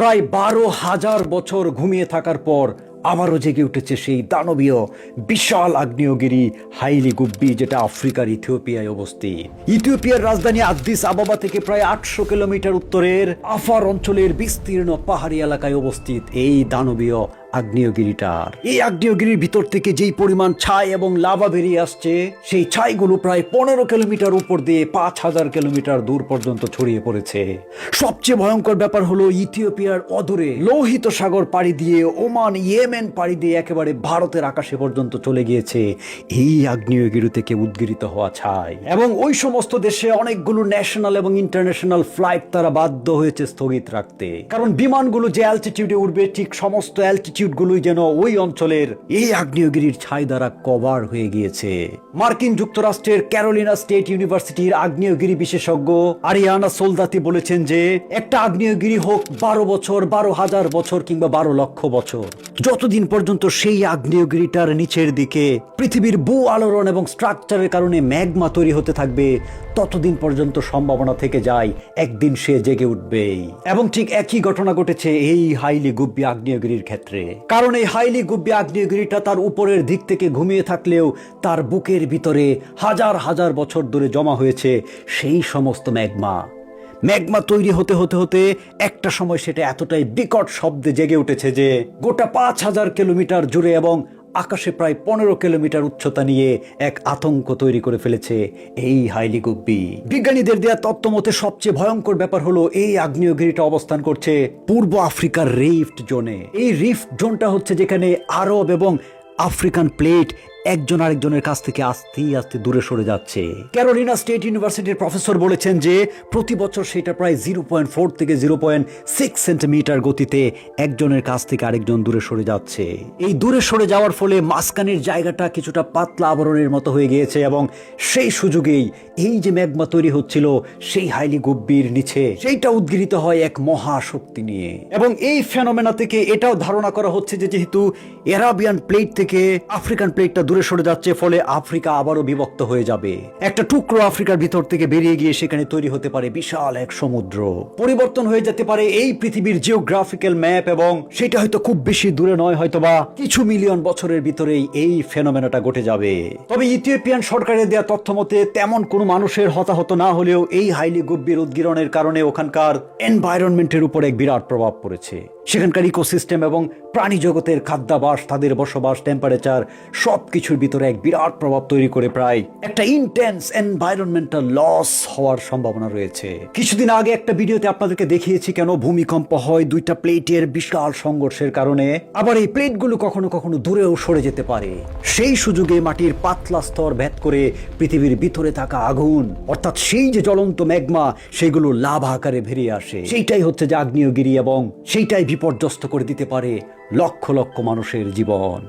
প্রায় 12,000 বছর ঘুমিয়ে থাকার পর আবারও জেগে উঠেছে সেই দানবীয় বিশাল আগ্নেয়গিরি হাইলি গুব্বি, যেটা আফ্রিকার ইথিওপিয়ায় অবস্থিত। ইথিওপিয়ার রাজধানী আদ্দিস আবাবা থেকে প্রায় 800 কিলোমিটার উত্তরের আফার অঞ্চলের বিস্তীর্ণ পাহাড়ি এলাকায় অবস্থিত এই দানবীয় আগ্নেয়গিরিটার। এই আগ্নেয়গিরির ভিতর থেকে যেই পরিমাণ ছাই এবং লাভা বেরিয়ে আসছে, সেই ছাইগুলো প্রায় 15 কিলোমিটার উপর দিয়ে 5,000 কিলোমিটার দূর পর্যন্ত ছড়িয়ে পড়েছে। সবচেয়ে ভয়ঙ্কর ব্যাপার হলো ইথিওপিয়ার অদূরে লোহিত সাগর পাড়ি দিয়ে ওমান, ইয়েমেন পাড়ি দিয়ে একেবারে ভারতের আকাশে পর্যন্ত চলে গিয়েছে এই আগ্নেয়গিরি থেকে উদ্গিরিত হওয়া ছাই। এবং ওই সমস্ত দেশে অনেকগুলো ন্যাশনাল এবং ইন্টারন্যাশনাল ফ্লাইট তারা বাধ্য হয়েছে স্থগিত রাখতে, কারণ বিমানগুলো যে অ্যালটিটিউডে উঠবে, ঠিক সমস্ত অ্যালটিটিউড গুলোই যেন ওই অঞ্চলের এই আগ্নেয়গিরির ছাই দ্বারা কভার হয়ে গিয়েছে। মার্কিন যুক্তরাষ্ট্রের ক্যারোলিনা স্টেট ইউনিভার্সিটির আগ্নেয়গিরি বিশেষজ্ঞ আরিয়ানা সোলদাতি বলেছেন যে একটা আগ্নেয়গিরি হোক 12 বছর, 12,000 বছর কিংবা 12 লক্ষ বছর, যতদিন পর্যন্ত সেই আগ্নেয়গিরিটার নিচের দিকে পৃথিবীর ভূ আলোড়ন এবং স্ট্রাকচারের কারণে ম্যাগমা তৈরি হতে থাকবে, ততদিন পর্যন্ত সম্ভাবনা থেকে যায় একদিন সে জেগে উঠবেই। এবং ঠিক একই ঘটনা ঘটেছে এই হাইলি গুব্বি আগ্নেয়গিরির ক্ষেত্রে। কারণ এই হাইলি গুব্বি আগ্নেয়গিরিটা তার উপরের দিক থেকে ঘুমিয়ে থাকলেও তার বুকের ভিতরে হাজার হাজার বছর ধরে জমা হয়েছে সেই সমস্ত ম্যাগমা তৈরি হতে হতে হতে একটা সময় সেটা এতটাই বিকট শব্দে জেগে উঠেছে যে গোটা 5,000 কিলোমিটার জুড়ে এবং আকাশে প্রায় 15 কিলোমিটার উচ্চতা নিয়ে এক আতঙ্ক তৈরি করে ফেলেছে এই হাইলি গুব্বি। বিজ্ঞানীদের দেয়া তথ্য মতে সবচেয়ে ভয়ঙ্কর ব্যাপার হলো এই আগ্নেয়গিরিটা অবস্থান করছে পূর্ব আফ্রিকার রিফট জোনে। এই রিফট জোনটা হচ্ছে যেখানে আরব এবং আফ্রিকান প্লেট একজন আরেকজনের কাছ থেকে আস্তে আস্তে দূরে সরে যাচ্ছে। ক্যারোলিনা স্টেট ইউনিভার্সিটির প্রফেসর বলেছেন যে প্রতি বছর সেটা প্রায় 0.4 থেকে 0.6 সেন্টিমিটার গতিতে একজনের কাছ থেকে আরেকজন দূরে সরে যাচ্ছে। এই দূরে সরে যাওয়ার ফলে মাঝখানের জায়গাটা কিছুটা পাতলা আবরণের মতো হয়ে গিয়েছে এবং সেই সুযোগেই এই যে ম্যাগমা তৈরি হচ্ছিল সেই হাইলি গুব্বির নিচে, সেইটা উদ্গিরিত হয় এক মহাশক্তি নিয়ে। এবং এই ফেনোমেনা থেকে এটাও ধারণা করা হচ্ছে যে যেহেতু এরাবিয়ান প্লেট থেকে আফ্রিকান প্লেটটা দূরে সরে যাচ্ছে, ফলে আফ্রিকা আবারও বিভক্ত হয়ে যাবে। একটা টুকরো আফ্রিকার ভিতর থেকে বেরিয়ে গিয়ে সেখানে তৈরি হতে পারে বিশাল এক সমুদ্র। পরিবর্তন হয়ে যেতে পারে এই পৃথিবীর জিওগ্রাফিক্যাল ম্যাপ, এবং সেটা হয়তো খুব বেশি দূরে নয়, হয়তোবা কিছু মিলিয়ন বছরের ভিতরেই এই ফেনোমেনাটা ঘটে যাবে। তবে ইথিওপিয়ান সরকারের দেয়া তথ্য মতে তেমন কোনো মানুষের হতাহত না হলেও এই হাইলি গুব্বির উদ্গীরণের কারণে ওখানকার এনভায়রনমেন্টের উপর এক বিরাট প্রভাব পড়েছে। সেখানকার ইকোসিস্টেম এবং প্রাণী জগতের খাদ্যাভাস, তাদের বসবাস, টেম্পারেচার সবকিছুর ভিতরে এক বিরাট প্রভাব তৈরি করে প্রায় একটা ইন্টেন্স এনভায়রনমেন্টাল লস হওয়ার সম্ভাবনা রয়েছে। কিছুদিন আগে একটা ভিডিওতে আপনাদেরকে দেখিয়েছি কেন ভূমিকম্প হয় দুইটা প্লেটের বিশাল সংঘর্ষের কারণে। আবার এই প্লেটগুলো কখনো কখনো দূরেও সরে যেতে পারে। সেই সুযোগে মাটির পাতলা স্তর ভেদ করে পৃথিবীর ভিতরে থাকা আগুন, অর্থাৎ সেই যে জ্বলন্ত ম্যাগমা, সেগুলো লাভা আকারে বেরিয়ে আসে। সেইটাই হচ্ছে যে আগ্নেয়গিরি, এবং সেইটাই বিপর্যস্ত করে দিতে পারে লক্ষ লক্ষ মানুষের জীবন।